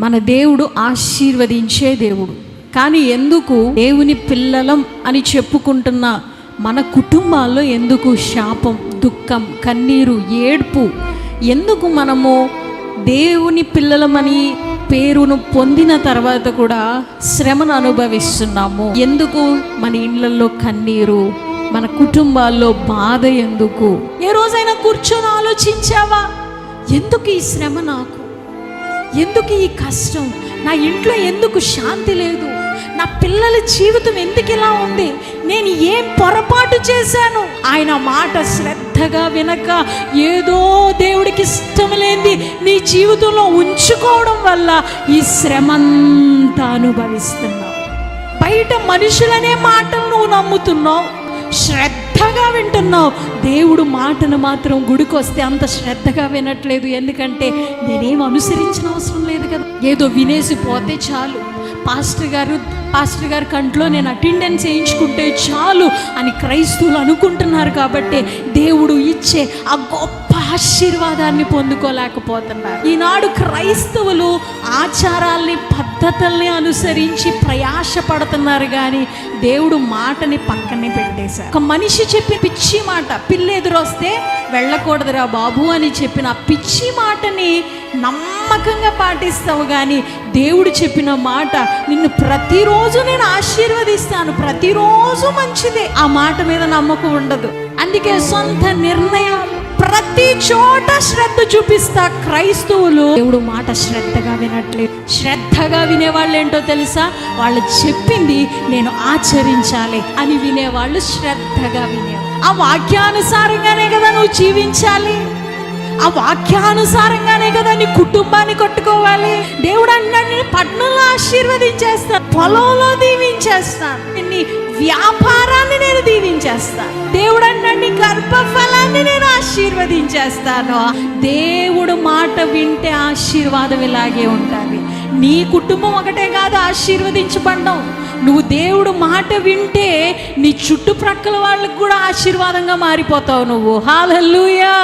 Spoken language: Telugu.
మన దేవుడు ఆశీర్వదించే దేవుడు. కానీ ఎందుకు దేవుని పిల్లలం అని చెప్పుకుంటున్న మన కుటుంబాల్లో ఎందుకు శాపం, దుఃఖం, కన్నీరు, ఏడ్పు? ఎందుకు మనము దేవుని పిల్లలమని పేరును పొందిన తర్వాత కూడా శ్రమను అనుభవిస్తున్నాము? ఎందుకు మన ఇళ్లలో కన్నీరు, మన కుటుంబాల్లో బాధ? ఎందుకు? ఏ రోజైనా కూర్చొని ఆలోచించావా? ఎందుకు ఈ శ్రమ నాకు? ఎందుకు ఈ కష్టం? నా ఇంట్లో ఎందుకు శాంతి లేదు? నా పిల్లల జీవితం ఎందుకు ఇలా ఉంది? నేను ఏం పొరపాటు చేశాను? ఆయన మాట శ్రద్ధగా వినక ఏదో దేవుడికి ఇష్టం లేనిది నీ జీవితంలో ఉంచుకోవడం వల్ల ఈ శ్రమంతా అనుభవిస్తున్నావు. బయట మనుషులనే మాటలు నువ్వు నమ్ముతున్నావు, శ్రద్ధగా వింటున్నావు. దేవుడు మాటను మాత్రం గుడికి వస్తే అంత శ్రద్ధగా వినట్లేదు. ఎందుకంటే నేనేం అనుసరించిన అవసరం లేదు కదా, ఏదో వినేసి పోతే చాలు, పాస్టర్ గారి కంట్లో నేను అటెండెన్స్ వేయించుకుంటే చాలు అని క్రైస్తవులు అనుకుంటున్నారు. కాబట్టి దేవుడు ఇచ్చే ఆ గొప్ప ఆశీర్వాదాన్ని పొందుకోలేకపోతున్నారు. ఈనాడు క్రైస్తవులు ఆచారాల్ని, పద్ధతుల్ని అనుసరించి ప్రయాసపడుతున్నారు, కానీ దేవుడు మాటని పక్కనే పెట్టేశారు. ఒక మనిషి చెప్పి పిచ్చి మాట, పిల్లి ఎదురొస్తే వెళ్ళకూడదురా బాబు అని చెప్పిన ఆ పిచ్చి మాటని నమ్మకంగా పాటిస్తావు. కానీ దేవుడు చెప్పిన మాట, నిన్ను ప్రతిరోజు నేను ఆశీర్వదిస్తాను, ప్రతిరోజు మంచిదే, ఆ మాట మీద నమ్మకం ఉండదు. అందుకే సొంత నిర్ణయాలు ప్రతి చోట శ్రద్ధ చూపిస్తా. క్రైస్తవులు దేవుడు మాట శ్రద్ధగా వినట్లేదు. శ్రద్ధగా వినేవాళ్ళు ఏంటో తెలుసా? వాళ్ళు చెప్పింది నేను ఆచరించాలి అని వినేవాళ్ళు శ్రద్ధగా వినేవాళ్ళు. ఆ వాక్యానుసారంగానే కదా నువ్వు జీవించాలి, ఆ వాక్యానుసారంగానే కదా నీ కుటుంబాన్ని కట్టుకోవాలి. దేవుడు అన్నాడు, నేను పట్టణంలో ఆశీర్వదించేస్తాను, పొలంలో దీవించేస్తాను, నీ వ్యాపారాన్ని నేను దీవించేస్తాను. దేవుడు అన్నాడు, నీ గర్భఫలాన్ని నేను ఆశీర్వదించేస్తాను. దేవుడు మాట వింటే ఆశీర్వాదం ఇలాగే ఉండాలి. నీ కుటుంబం ఒకటే కాదు ఆశీర్వదించబడ్డం, నువ్వు దేవుడు మాట వింటే నీ చుట్టుప్రక్కల వాళ్ళకు కూడా ఆశీర్వాదంగా మారిపోతావు నువ్వు. హల్లెలూయా.